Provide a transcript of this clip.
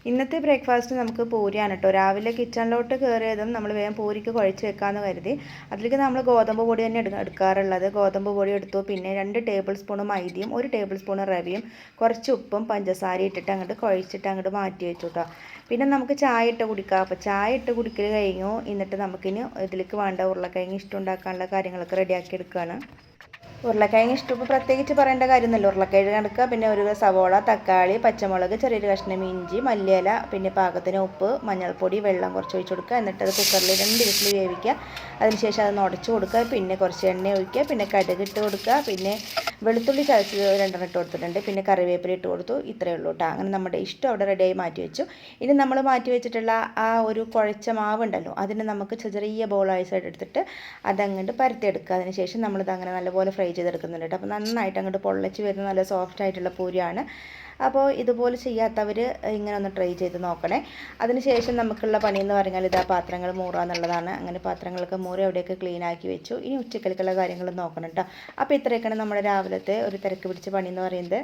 ഇന്നത്തെ ബ്രേക്ക്ഫാസ്റ്റ് നമുക്ക് പൂരിയാണ് കേട്ടോ. രാവിലെ കിച്ചണിലോട്ട് കയറിയതും നമ്മൾ വേഗം പൂരിക്ക് കുഴച്ച് വെക്കാമെന്ന് കരുതി. അതിലേക്ക് നമ്മൾ ഗോതമ്പ് പൊടി തന്നെ എടുക്കാറുള്ളത്. ഗോതമ്പ് പൊടി എടുത്തു, പിന്നെ 2 ടേബിൾ സ്പൂൺ മൈദയും 1 ടേബിൾ സ്പൂൺ റവയും കുറച്ച് ഉപ്പും പഞ്ചസാര ഇട്ടിട്ട് അങ്ങോട്ട് കുഴച്ചിട്ട് അങ്ങോട്ട് മാറ്റി വെച്ചു കേട്ടോ. പിന്നെ നമുക്ക് ചായ ഇട്ട് കുടിക്കാം. അപ്പോൾ ചായ ഇട്ട് കുടിക്കൽ കഴിഞ്ഞു. എന്നിട്ട് നമുക്കിനി ഇതിലേക്ക് വേണ്ട ഉരുളക്കിഴങ്ങ് ഇഷ്ടം ഉണ്ടാക്കാനുള്ള കാര്യങ്ങളൊക്കെ റെഡിയാക്കി എടുക്കുകയാണ്. ഉരുളക്കിഴങ്ങ് ഇഷ്ടം പ്രത്യേകിച്ച് പറയേണ്ട കാര്യമൊന്നുമില്ല. ഉരുളക്കിഴങ്ങ് എടുക്കുക, പിന്നെ ഒരു സവോള, തക്കാളി, പച്ചമുളക്, ചെറിയൊരു കഷ്ണം ഇഞ്ചി, മല്ലിയില, പിന്നെ പാകത്തിന് ഉപ്പ്, മഞ്ഞൾപ്പൊടി, വെള്ളം കുറച്ച് ഒഴിച്ച് കൊടുക്കുക. എന്നിട്ട് അത് കുക്കറിൽ 2 വിസിൽ വേവിക്കുക. അതിനുശേഷം അത് ഉടച്ച് കൊടുക്കുക. പിന്നെ കുറച്ച് എണ്ണ ഒഴിക്കുക, പിന്നെ കടുക് ഇട്ട് കൊടുക്കുക, പിന്നെ വെളുത്തുള്ളി ചതച്ച് 2 ഇട്ട് കൊടുത്തിട്ടുണ്ട്, പിന്നെ കറിവേപ്പില ഇട്ട് കൊടുത്തു. ഇത്രയേ ഉള്ളൂ കേട്ടോ. അങ്ങനെ നമ്മുടെ ഇഷ്ടം അവിടെ റെഡിയായി മാറ്റി വെച്ചു. ഇനി നമ്മൾ മാറ്റി വെച്ചിട്ടുള്ള ആ ഒരു കുഴച്ച മാവ് ഉണ്ടല്ലോ, അതിന് നമുക്ക് ചെറിയ ബോളായി സൈഡ് എടുത്തിട്ട് അതങ്ങോട്ട് പരത്തിയെടുക്കുക. അതിനുശേഷം നമ്മളിത് അങ്ങനെ നല്ലപോലെ ഫ്രൈ ചെയ്തെടുക്കുന്നുണ്ട് കേട്ടോ. അപ്പോൾ നന്നായിട്ട് അങ്ങോട്ട് പൊള്ളച്ച് വരുന്ന നല്ല സോഫ്റ്റ് ആയിട്ടുള്ള പൂരിയാണ്. അപ്പോൾ ഇതുപോലെ ചെയ്യാത്തവർ ഇങ്ങനെ ഒന്ന് ട്രൈ ചെയ്ത് നോക്കണേ. അതിനുശേഷം നമുക്കുള്ള പണി എന്ന് പറഞ്ഞാൽ ഇതാ പാത്രങ്ങൾ മൂറുക എന്നുള്ളതാണ്. അങ്ങനെ പാത്രങ്ങളൊക്കെ മൂറി അവിടെയൊക്കെ ക്ലീൻ ആക്കി വെച്ചു. ഇനി ഉച്ചക്കലേക്കുള്ള കാര്യങ്ങൾ നോക്കണം കേട്ടോ. അപ്പോൾ ഇത്രയൊക്കെയാണ് നമ്മുടെ രാവിലത്തെ ഒരു തിരക്ക് പിടിച്ച പണി എന്ന് പറയുന്നത്.